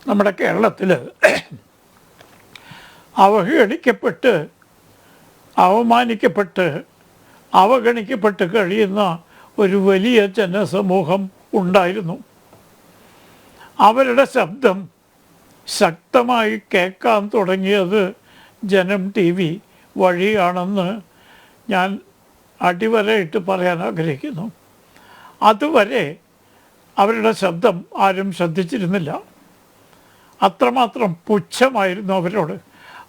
നമ്മുടെ കേരളത്തിൽ അവഹേളിക്കപ്പെട്ട് അവമാനിക്കപ്പെട്ട് അവഗണിക്കപ്പെട്ട് കഴിയുന്ന ഒരു വലിയ ജനസമൂഹം ഉണ്ടായിരുന്നു. അവരുടെ ശബ്ദം ശക്തമായി കേൾക്കാൻ തുടങ്ങിയത് ജനം ടി വി വഴിയാണെന്ന് ഞാൻ അടിവരയിട്ട് പറയാൻ ആഗ്രഹിക്കുന്നു. അതുവരെ അവരുടെ ശബ്ദം ആരും ശ്രദ്ധിച്ചിരുന്നില്ല. അത്രമാത്രം പുച്ഛമായിരുന്നു അവരോട്.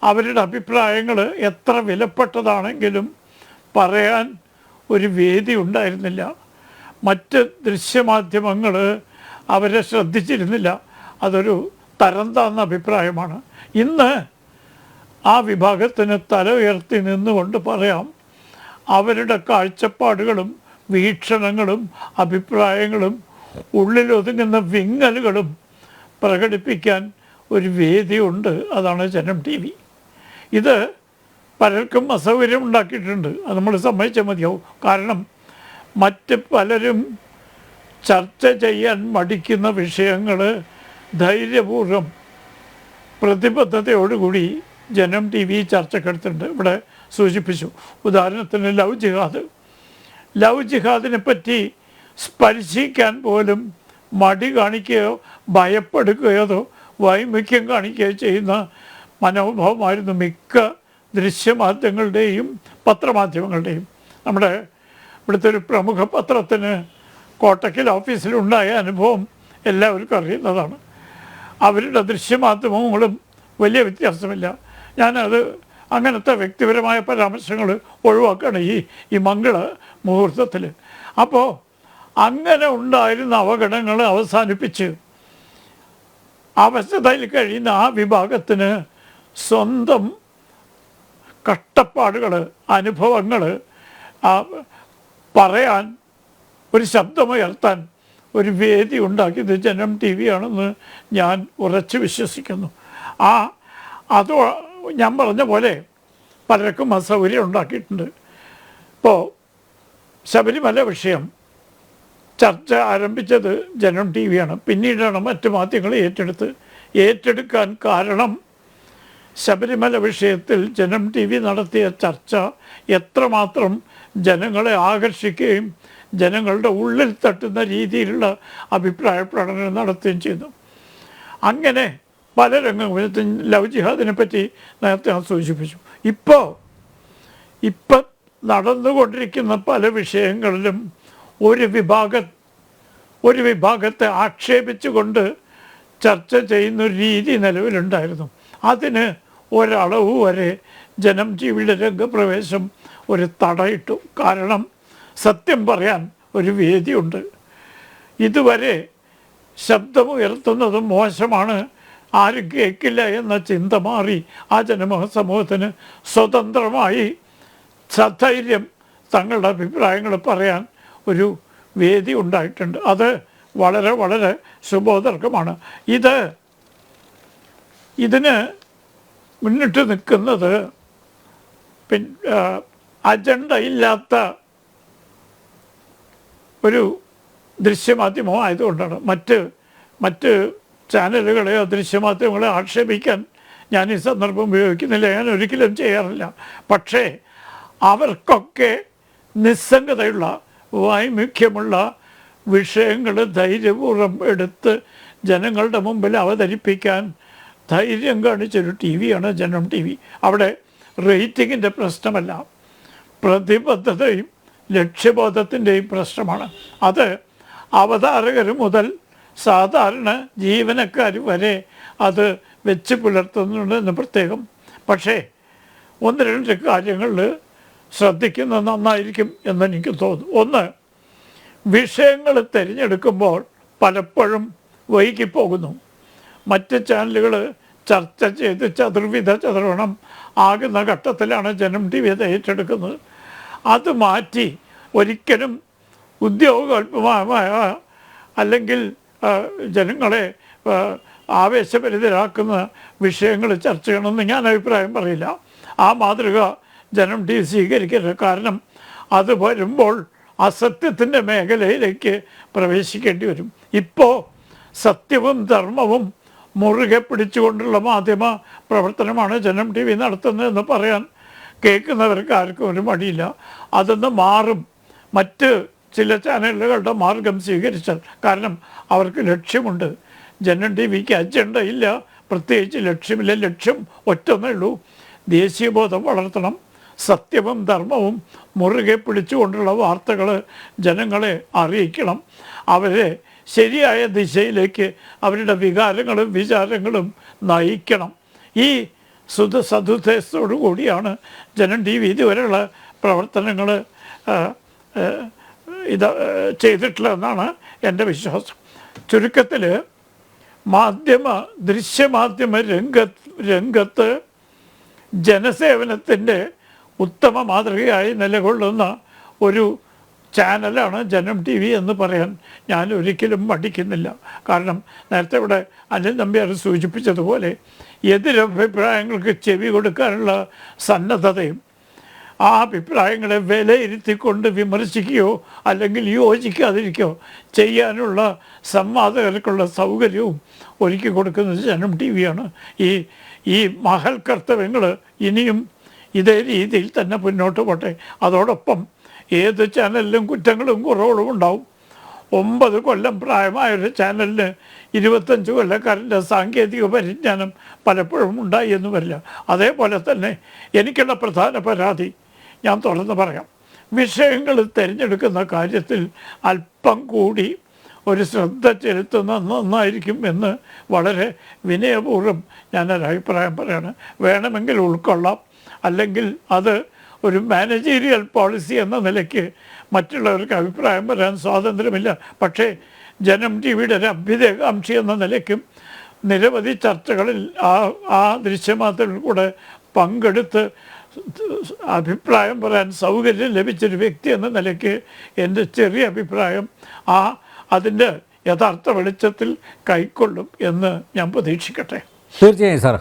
അവരുടെ അഭിപ്രായങ്ങൾ എത്ര വിലപ്പെട്ടതാണെങ്കിലും പറയാൻ ഒരു വേദി ഉണ്ടായിരുന്നില്ല. മറ്റ് ദൃശ്യമാധ്യമങ്ങൾ അവരെ ശ്രദ്ധിച്ചിരുന്നില്ല. അതൊരു തരം താഴ്ന്ന അഭിപ്രായമാണ്. ഇന്ന് ആ വിഭാഗത്തിന് തല ഉയർത്തി നിന്നുകൊണ്ട് പറയാം, അവരുടെ കാഴ്ചപ്പാടുകളും വീക്ഷണങ്ങളും അഭിപ്രായങ്ങളും ഉള്ളിലൊതുങ്ങുന്ന വിങ്ങലുകളും പ്രകടിപ്പിക്കാൻ ഒരു വേദിയുണ്ട്. അതാണ് ജനം ടി വി. ഇത് പലർക്കും അസൗകര്യം ഉണ്ടാക്കിയിട്ടുണ്ട്. അത് നമ്മൾ സമ്മതിച്ചാൽ മതിയാവും. കാരണം മറ്റ് പലരും ചർച്ച ചെയ്യാൻ മടിക്കുന്ന വിഷയങ്ങൾ ധൈര്യപൂർവ്വം പ്രതിബദ്ധതയോടുകൂടി ജനം ടി വി ചർച്ചക്കെടുത്തിട്ടുണ്ട്. ഇവിടെ സൂചിപ്പിച്ചു. ഉദാഹരണത്തിന് ലവ് ജിഹാദിനെ പറ്റി സ്പർശിക്കാൻ പോലും മടി കാണിക്കുകയോ ഭയപ്പെടുകയോ വൈമുഖ്യം കാണിക്കുകയോ ചെയ്യുന്ന മനോഭാവമായിരുന്നു മിക്ക ദൃശ്യമാധ്യമങ്ങളുടെയും പത്രമാധ്യമങ്ങളുടെയും. നമ്മുടെ ഇവിടുത്തെ ഒരു പ്രമുഖ പത്രത്തിന് കോട്ടക്കൽ ഓഫീസിലുണ്ടായ അനുഭവം എല്ലാവർക്കും അറിയുന്നതാണ്. അവരുടെ ദൃശ്യമാധ്യമങ്ങളും വലിയ വ്യത്യാസമില്ല. ഞാനത് അങ്ങനത്തെ വ്യക്തിപരമായ പരാമർശങ്ങൾ ഒഴിവാക്കുകയാണ് ഈ മംഗള മുഹൂർത്തത്തിൽ. അപ്പോൾ അങ്ങനെ ഉണ്ടായിരുന്ന അവഗണനകൾ അവസാനിപ്പിച്ച് അവസ്ഥയിൽ കഴിയുന്ന ആ വിഭാഗത്തിന് സ്വന്തം കഷ്ടപ്പാടുകൾ അനുഭവങ്ങൾ പറയാൻ ഒരു ശബ്ദമുയർത്താൻ ഒരു വേദി ഉണ്ടാക്കിയത് ജനം ടി വി ആണെന്ന് ഞാൻ ഉറച്ചു വിശ്വസിക്കുന്നു. അത് ഞാൻ പറഞ്ഞ പോലെ പലർക്കും അസൗകര്യം ഉണ്ടാക്കിയിട്ടുണ്ട്. ഇപ്പോൾ ശബരിമല വിഷയം ചർച്ച ആരംഭിച്ചത് ജനം ടി വിയാണ്. പിന്നീടാണ് മറ്റു മാധ്യമങ്ങൾ ഏറ്റെടുക്കാൻ കാരണം ശബരിമല വിഷയത്തിൽ ജനം ടി വി നടത്തിയ ചർച്ച എത്രമാത്രം ജനങ്ങളെ ആകർഷിക്കുകയും ജനങ്ങളുടെ ഉള്ളിൽ തട്ടുന്ന രീതിയിലുള്ള അഭിപ്രായ പ്രകടനം നടത്തുകയും ചെയ്തു. അങ്ങനെ പല രംഗങ്ങളും ലവ് ജിഹാദിനെ പറ്റി നേരത്തെ ഞാൻ സൂചിപ്പിച്ചു. ഇപ്പം നടന്നുകൊണ്ടിരിക്കുന്ന പല വിഷയങ്ങളിലും ഒരു വിഭാഗത്തെ ആക്ഷേപിച്ചുകൊണ്ട് ചർച്ച ചെയ്യുന്ന ഒരു രീതി നിലവിലുണ്ടായിരുന്നു. അതിന് ഒരളവ് വരെ ജനം ടി വിയുടെ രംഗപ്രവേശം ഒരു തടയിട്ടു. കാരണം സത്യം പറയാൻ ഒരു വേദിയുണ്ട്. ഇതുവരെ ശബ്ദമുയർത്തുന്നത് മോശമാണ്, ആരും കേൾക്കില്ല എന്ന ചിന്ത മാറി ആ ജനസമൂഹത്തിന് സ്വതന്ത്രമായി സധൈര്യം തങ്ങളുടെ അഭിപ്രായങ്ങൾ പറയാൻ ഒരു വേദി ഉണ്ടായിട്ടുണ്ട്. അത് വളരെ വളരെ ശുഭോദർക്കമാണ്. ഇതിന് മുന്നിട്ട് നിൽക്കുന്നത് അജണ്ട ഇല്ലാത്ത ഒരു ദൃശ്യമാധ്യമം ആയതുകൊണ്ടാണ്. മറ്റ് ചാനലുകളെയോ ദൃശ്യമാധ്യമങ്ങളെ ആക്ഷേപിക്കാൻ ഞാൻ ഈ സന്ദർഭം ഉപയോഗിക്കുന്നില്ല, ഞാൻ ഒരിക്കലും ചെയ്യാറില്ല. പക്ഷേ അവർക്കൊക്കെ നിസ്സംഗതയുള്ള വൈമുഖ്യമുള്ള വിഷയങ്ങൾ ധൈര്യപൂർവ്വം എടുത്ത് ജനങ്ങളുടെ മുമ്പിൽ അവതരിപ്പിക്കാൻ ധൈര്യം കാണിച്ചൊരു ടി വിയാണ് ജനം ടി വി. അവിടെ റേറ്റിങ്ങിൻ്റെ പ്രശ്നമല്ല, പ്രതിബദ്ധതയും ലക്ഷ്യബോധത്തിൻ്റെയും പ്രശ്നമാണ്. അത് അവതാരകർ മുതൽ സാധാരണ ജീവനക്കാർ വരെ അത് വെച്ച് പുലർത്തുന്നുണ്ടെന്ന് പ്രത്യേകം. പക്ഷേ ഒന്ന് രണ്ട് കാര്യങ്ങളിൽ ശ്രദ്ധിക്കുന്നത് നന്നായിരിക്കും എന്നെനിക്ക് തോന്നുന്നു. ഒന്ന്, വിഷയങ്ങൾ തിരഞ്ഞെടുക്കുമ്പോൾ പലപ്പോഴും വൈകിപ്പോകുന്നു. മറ്റ് ചാനലുകൾ ചർച്ച ചെയ്ത് ചതുർവണം ആകുന്ന ഘട്ടത്തിലാണ് ജനം ടി വി ഏറ്റെടുക്കുന്നത്. അത് മാറ്റി ഒരിക്കലും ഉദ്യോഗോൽപമായ അല്ലെങ്കിൽ ജനങ്ങളെ ആവേശഭരിതരാക്കുന്ന വിഷയങ്ങൾ ചർച്ച ചെയ്യണമെന്ന് ഞാൻ അഭിപ്രായം പറയില്ല. ആ മാതൃക ജനം ടി വി സ്വീകരിക്കരുത്. കാരണം അത് വരുമ്പോൾ അസത്യത്തിൻ്റെ മേഖലയിലേക്ക് പ്രവേശിക്കേണ്ടി വരും. ഇപ്പോൾ സത്യവും ധർമ്മവും മുറുകെ പിടിച്ചുകൊണ്ടുള്ള മാധ്യമ പ്രവർത്തനമാണ് ജനം ടി വി നടത്തുന്നതെന്ന് പറയാൻ കേൾക്കുന്നവർക്ക് ആർക്കും ഒരു മടിയില്ല. അതൊന്ന് മാറും മറ്റ് ചില ചാനലുകളുടെ മാർഗം സ്വീകരിച്ചാൽ. കാരണം അവർക്ക് ലക്ഷ്യമുണ്ട്. ജനം ടി വിക്ക് അജണ്ട ഇല്ല, പ്രത്യേകിച്ച് ലക്ഷ്യമില്ല. ലക്ഷ്യം ഒറ്റൊന്നേ ഉള്ളൂ, ദേശീയബോധം വളർത്തണം, സത്യവും ധർമ്മവും മുറുകെ പിടിച്ചുകൊണ്ടുള്ള വാർത്തകൾ ജനങ്ങളെ അറിയിക്കണം, അവരെ ശരിയായ ദിശയിലേക്ക് അവരുടെ വികാരങ്ങളും വിചാരങ്ങളും നയിക്കണം. ഈ സതുദ്ദേശത്തോടു കൂടിയാണ് ജനം ടി വി ഇതുവരെയുള്ള പ്രവർത്തനങ്ങൾ ചെയ്തിട്ടുള്ളതെന്നാണ് എൻ്റെ വിശ്വാസം. ചുരുക്കത്തിൽ ദൃശ്യമാധ്യമ രംഗത്ത് ജനസേവനത്തിൻ്റെ ഉത്തമ മാതൃകയായി നിലകൊള്ളുന്ന ഒരു ചാനലാണ് ജനം ടി വി എന്ന് പറയാൻ ഞാൻ ഒരിക്കലും മടിക്കുന്നില്ല. കാരണം നേരത്തെ ഇവിടെ അനിൽ നമ്പ്യാർ സൂചിപ്പിച്ചതുപോലെ എതിരഭിപ്രായങ്ങൾക്ക് ചെവി കൊടുക്കാനുള്ള സന്നദ്ധതയും ആ അഭിപ്രായങ്ങളെ വിലയിരുത്തിക്കൊണ്ട് വിമർശിക്കുകയോ അല്ലെങ്കിൽ യോജിക്കാതിരിക്കുകയോ ചെയ്യാനുള്ള സംവാദകർക്കുള്ള സൗകര്യവും ഒരുക്കി കൊടുക്കുന്നത് ജനം ടി വിയാണ്. ഈ മഹൽ കർത്തവ്യങ്ങൾ ഇനിയും ഇതേ രീതിയിൽ തന്നെ മുന്നോട്ട് പോട്ടെ. അതോടൊപ്പം ഏത് ചാനലിലും കുറ്റങ്ങളും കുറവുകളും ഉണ്ടാവും. 9 കൊല്ലം പ്രായമായൊരു ചാനലിന് 25 കൊല്ലക്കാരൻ്റെ സാങ്കേതിക പരിജ്ഞാനം പലപ്പോഴും ഉണ്ടായി എന്ന് വരില്ല. അതേപോലെ തന്നെ എനിക്കുള്ള പ്രധാന പരാതി ഞാൻ തുറന്ന് പറയാം. വിഷയങ്ങൾ തിരഞ്ഞെടുക്കുന്ന കാര്യത്തിൽ അല്പം കൂടി ഒരു ശ്രദ്ധ ചെലുത്തുന്ന നന്നായിരിക്കും എന്ന് വളരെ വിനയപൂർവ്വം ഞാനൊരു അഭിപ്രായം പറയാണ്. വേണമെങ്കിൽ ഉൾക്കൊള്ളാം, അല്ലെങ്കിൽ അത് ഒരു മാനേജീരിയൽ പോളിസി എന്ന നിലയ്ക്ക് മറ്റുള്ളവർക്ക് അഭിപ്രായം പറയാൻ സ്വാതന്ത്ര്യമില്ല. പക്ഷേ ജനം ടി വിയുടെ ഒരു അഭ്യുദയകാംക്ഷി എന്ന നിലയ്ക്കും നിരവധി ചർച്ചകളിൽ ആ ദൃശ്യമാധ്യമത്തിൽ കൂടെ പങ്കെടുത്ത് അഭിപ്രായം പറയാൻ സൗകര്യം ലഭിച്ചൊരു വ്യക്തി എന്ന നിലയ്ക്ക് എൻ്റെ ചെറിയ അഭിപ്രായം അതിൻ്റെ യഥാർത്ഥ വെളിച്ചത്തിൽ കൈക്കൊള്ളും എന്ന് ഞാൻ പ്രതീക്ഷിക്കട്ടെ. തീർച്ചയായും സാർ.